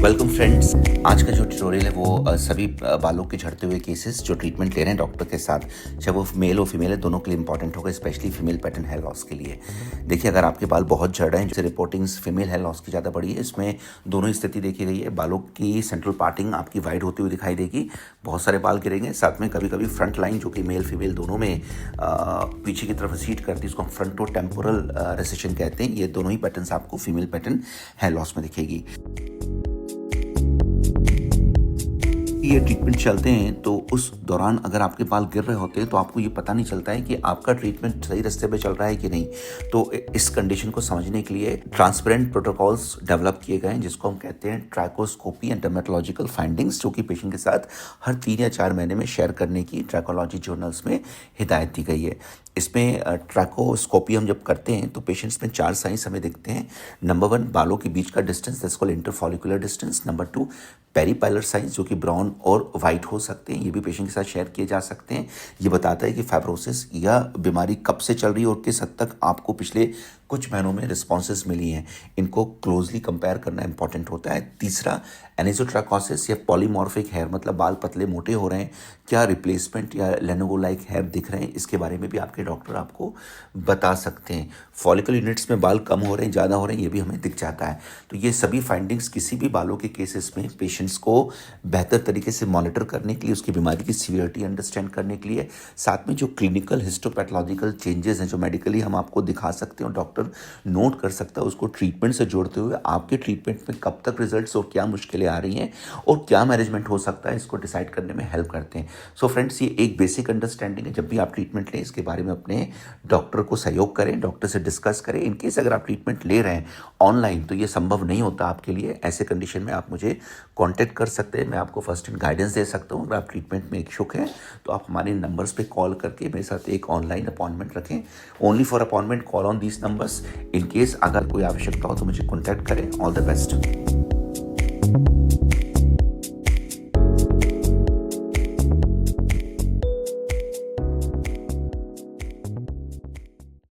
Welcome friends. आज का जो ट्यूटोरियल है वो सभी बालों के झड़ते हुए केसेस जो ट्रीटमेंट ले रहे हैं डॉक्टर के साथ, चाहे वो मेल और फीमेल है, दोनों के लिए इंपॉर्टेंट होगा, specially female pattern hair loss के लिए। देखिए, अगर आपके बाल बहुत झड़ रहे हैं, जैसे रिपोर्टिंग्स फीमेल हेयर लॉस की ज़्यादा बड़ी है, इसमें दोनों स्थिति देखी गई है। बालों की सेंट्रल पार्टिंग आपकी वाइड होती हुई दिखाई देगी, बहुत सारे बाल गिरेंगे, साथ में कभी कभी फ्रंट लाइन जो कि मेल फीमेल दोनों में पीछे की तरफ सीट करती है, इसको हम फ्रंटो टेम्पोरल रिसेशन कहते हैं। ये दोनों ही पैटर्न्स आपको फीमेल पैटर्न हेयर लॉस में दिखेगी। ये ट्रीटमेंट चलते हैं तो उस दौरान अगर आपके बाल गिर रहे होते हैं तो आपको ये पता नहीं चलता है कि आपका ट्रीटमेंट सही रास्ते पे चल रहा है कि नहीं। तो इस कंडीशन को समझने के लिए ट्रांसपेरेंट प्रोटोकॉल्स डेवलप किए गए हैं, जिसको हम कहते हैं ट्रैकोस्कोपी एंड डर्मेटोलॉजिकल फाइंडिंग्स, जो कि पेशेंट के साथ हर 3 या 4 महीने में शेयर करने की ट्रैकोलॉजी जर्नल्स में हिदायत दी गई है। इसमें ट्रैकोस्कोपी हम जब करते हैं तो पेशेंट्स में 4 साइंस हमें दिखते हैं। नंबर 1, बालों के बीच का distance, that's called interfollicular distance. Number 2, peripilar science, जो कि ब्राउन और वाइट हो सकते हैं, ये भी पेशेंट के साथ शेयर किए जा सकते हैं। ये बताता है कि फाइब्रोसिस या बीमारी कब से चल रही है और किस हद तक आपको पिछले कुछ महीनों में रिस्पॉन्सेज मिली हैं। इनको क्लोजली कंपेयर करना इंपॉर्टेंट होता है। तीसरा, एनिसोट्राकोसिस या पॉलीमॉर्फिक हेयर, मतलब बाल पतले मोटे हो रहे हैं, क्या रिप्लेसमेंट या लेनोवो लाइक हेयर दिख रहे हैं, इसके बारे में भी आपके डॉक्टर आपको बता सकते हैं। फॉलिकल यूनिट्स में बाल कम हो रहे हैं, ज़्यादा हो रहे हैं, ये भी हमें दिख जाता है। तो ये सभी फाइंडिंग्स किसी भी बालों के केसेस में पेशेंट्स को बेहतर तरीके से मॉनिटर करने के लिए, उसकी बीमारी की सीवियरिटी अंडरस्टैंड करने के लिए, साथ में जो क्लिनिकल हिस्टोपैथोलॉजिकल चेंजेस हैं जो मेडिकली हम आपको दिखा सकते हैं और डॉक्टर नोट कर सकता है, उसको ट्रीटमेंट से जोड़ते हुए आपके ट्रीटमेंट में कब तक रिजल्ट्स और क्या मुश्किलें आ रही हैं और क्या मैनेजमेंट हो सकता है, इसको डिसाइड करने में हेल्प करते हैं। सो फ्रेंड्स, ये एक बेसिक अंडरस्टैंडिंग है। जब भी आप ट्रीटमेंट लें, इसके बारे में अपने डॉक्टर को सहयोग करें, डॉक्टर से डिस्कस करें। इनकेस अगर आप ट्रीटमेंट ले रहे हैं ऑनलाइन तो ये संभव नहीं होता आपके लिए, ऐसे कंडीशन में आप मुझे कॉन्टैक्ट कर सकते हैं। मैं आपको फर्स्ट एंड गाइडेंस दे सकता हूँ। अगर आप ट्रीटमेंट में इच्छुक हैं तो आप हमारे नंबर्स पे कॉल करके मेरे साथ एक ऑनलाइन अपॉइंटमेंट रखें। Only for appointment call on these numbers. In case अगर कोई आवश्यकता हो तो मुझे कॉन्टैक्ट करें। All the best.